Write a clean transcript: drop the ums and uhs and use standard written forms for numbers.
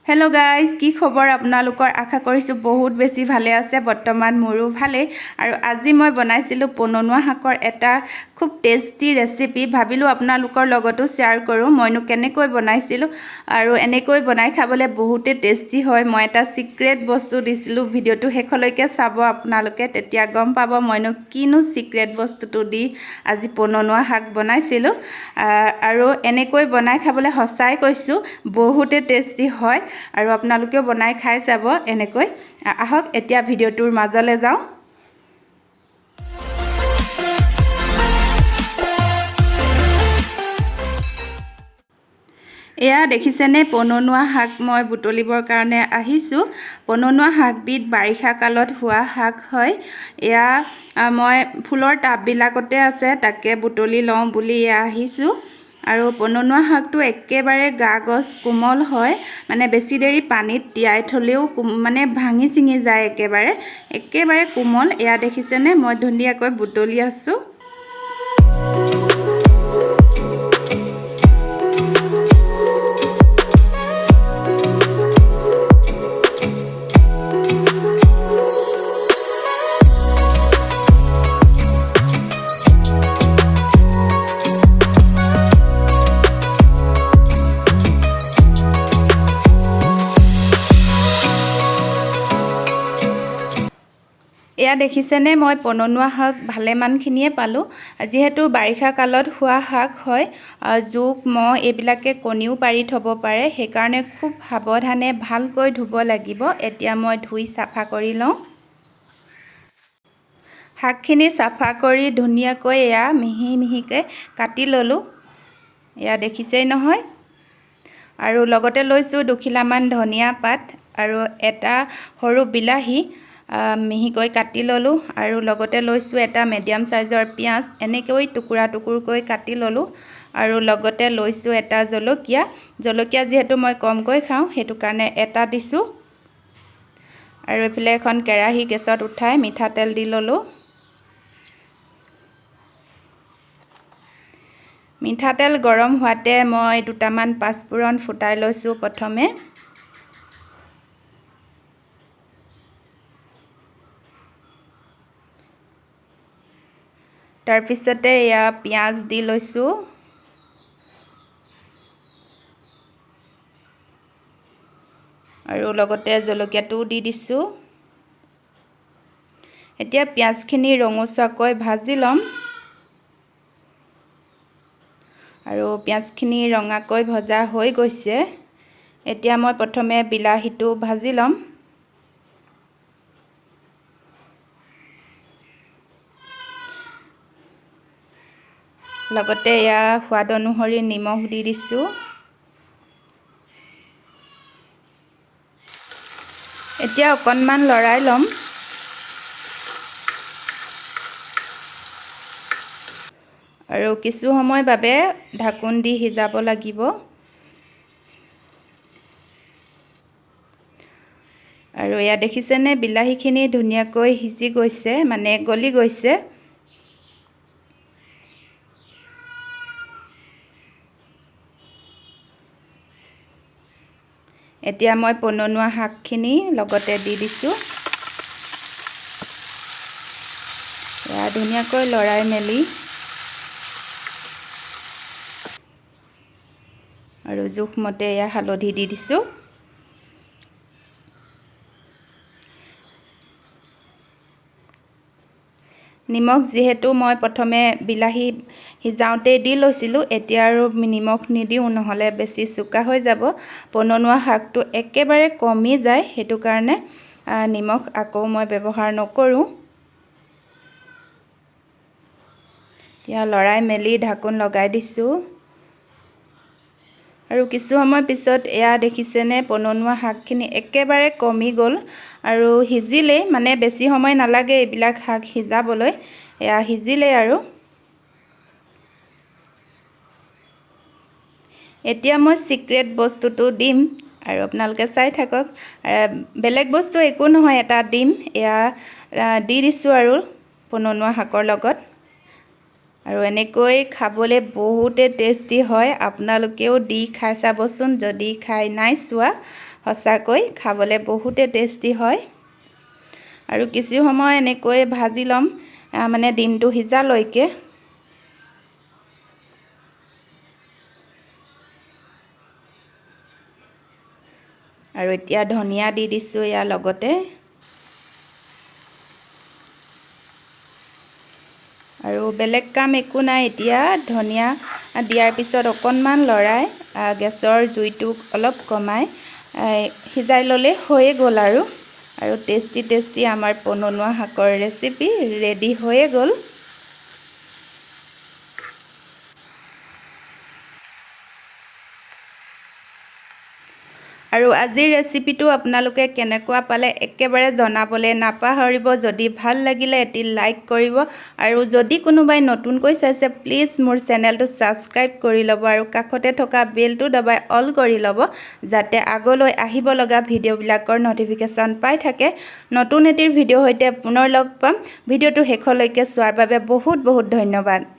hello guys की खबर आपनालोकर आशा करिछु बहुत बेसी भाले आछे बर्तमान मोरो भाले आरो আজি মই बनाइছিলো পননুৱা শাকৰ এটা খুব টেস্টি ৰেচিপি ভাবিলো आपनालोकर লগতো শেয়াৰ কৰো মইনো কেনেকৈ বনাইছিলো আৰু এনেকৈ বনাই খাবলে বহুতে টেস্টি হয় মই এটা সিক্ৰেট বস্তু দিছিলো ভিডিওটো হেখলৈকে চাব आपनालोके তেতিয়া গম পাব মইনো কিনো সিক্ৰেট বস্তুটো দি আজি পননুৱা শাক বনাইছিলো আৰু এনেকৈ বনাই খাবলে হসাই কৈছো বহুতে টেস্টি হয় আৰু আপোনালোকেও বনাই খাই চাব এনেকৈ আহক এতিয়া ভিডিওটোৰ মাজলে যাও এয়া দেখিছেনে পননুৱা শাক মই বুটলিবৰ কাৰণে আহিছো পননুৱা শাকবিধ বাৰিষা কালত হোৱা শাক হয় এয়া মই ফুলৰ টাব বিলাকতে আছে তাকে বুটলি লওঁ বুলি আহিছো আৰু পননুৱা শাকটো একেবাৰে গাগছ কোমল হয় মানে বেছি দেৰি পানীত তিয়াই থলেও মানে ভাঙি চিঙি যায় একেবাৰে কোমল এয়া দেখিছেনে মই ধুনিয়াকৈ বুটলি আছো এয়া দেখিছেনে মই পননুৱা শাক ভালেমানখিনিয়ে পালো যেহেতু বাৰিষা কালত হোৱা শাক হয় জোক ম এবিলাকে কণীও পাৰি থব পাৰে সেই কাৰণে খুব সাৱধানে ভালকৈ ধুব লাগিব এতিয়া মই ধুই সাফা কৰি লওঁ শাকখিনি সাফা কৰি ধুনিয়াকৈ এয়া মিহি মিহিকে কাটি ললো এয়া দেখিছেই নহয় আৰু লগতে লৈছো দুখিলামান ধনিয়া পাত আৰু এটা সৰু বিলাহী মিহিকৈ কাটি ললো আৰু লগতে লৈছো এটা মিডিয়াম সাইজৰ পিয়াজ এনেকৈ টুকুৰা টুকুৰকৈ কাটি ললো আৰু লগতে লৈছো এটা জলকীয়া যেহেতু মই কমকৈ খাওঁ হেতু কাৰণে এটা দিছো আৰু এফালে এখন কেৰাহী গেছত উঠাই মিঠাতেল দি ললো মিঠাতেল গৰম হোৱাতে মই দুটামান পাঁচফোৰণ ফুটাই লৈছো প্ৰথমে তাৰ পিছতে ইয়া পিয়াজ দি লৈছো আৰু লগতে জলকীয়াটো দি দিছো এতিয়া পিয়াজখিনি ৰঙচুৱাকৈ ভাজি লম আৰু পিয়াজখিনি ৰঙাকৈ ভজা হৈ গৈছে এতিয়া মই প্ৰথমে বিলাহীটো ভাজি লম লগতে ইয়া সোৱাদ অনুসৰি নিমখ দি দিছো এতিয়া অকনমান লৰাই লম আৰু কিছু সময় বাবে ঢাকন দি হিজাব লাগিব আৰু ইয়া দেখিছেনে বিলাহীখিনি ধুনিয়াকৈ হিজি গৈছে মানে গলি গৈছে এতিয়া মই পননুৱা শাকখিনি লগতে দি দিছো ইয়া ধুনিয়াকৈ লৰাই মেলি আৰু জোখমতে ইয়া হালধি দি দিছো নিমখ যেহেতু মই প্ৰথমে বিলাহী হিজাওতে দি লৈছিলো এতিয়া আৰু নিমখ নিদিও নহলে বেছি চুকা হৈ যাব পননুৱা শাকটো একেবাৰে কমি যায় হেতু কাৰণে নিমখ আকৌ মই ব্যৱহাৰ নকৰো এতিয়া লৰাই মেলি ঢাকন লগাই দিছো আৰু কিছু সময় পিছত এয়া দেখিছেনে পননুৱা শাকখিনি একেবাৰে কমি গল আৰু হিজিলে মানে বেছি সময় নালাগে এইবিলাক শাক হিজাবলৈ এয়া হিজিলে আৰু এতিয়া মই সিক্ৰেট বস্তুটো দিম আৰু আপোনালোকে চাই থাকক বেলেগ বস্তু একো নহয় এটা দিম এয়া দি দিছো আৰু পননুৱা শাকৰ লগত আৰু এনেকৈ খাবলে বহুতে টেস্টি হয় আপোনালোকেও দি খাই চাবচোন যদি খাই নাই চোৱা সঁচাকৈ খাবলৈ বহুতে টেষ্টি হয় আৰু কিছু সময় এনেকৈ ভাজি লম মানে ডিমটো সিজালৈকে আৰু এতিয়া ধনিয়া দি দিছো ইয়াৰ লগতে আৰু বেলেগ কাম একো নাই এতিয়া ধনিয়া দিয়াৰ পিছত অকণমান লৰাই গেছৰ জুইটো অলপ কমাই সিজাই ললে হৈয়ে গ'ল আৰু টেষ্টি আমাৰ পননুৱা শাকৰ ৰেচিপি ৰেডি হৈয়ে গ'ল আৰু আজিৰ ৰেচিপিটো আপোনালোকে কেনেকুৱা পালে একেবাৰে জনাবলৈ নাপাহৰিব যদি ভাল লাগিলে এটি লাইক কৰিব আৰু যদি কোনোবাই নতুনকৈ চাইছে প্লিজ মোৰ চেনেলটো সাবস্ক্ৰাইব কৰি ল'ব আৰু কাষতে থকা বেলটো দবাই অল কৰি ল'ব যাতে আগলৈ আহিব লগা ভিডিঅ'বিলাকৰ নটিফিকেশ্যন পাই থাকে নতুন এটিৰ ভিডিঅ' হৈতে পুনৰ লগ পাম ভিডিঅ'টো শেষলৈকে চোৱাৰ বাবে বহুত ধন্যবাদ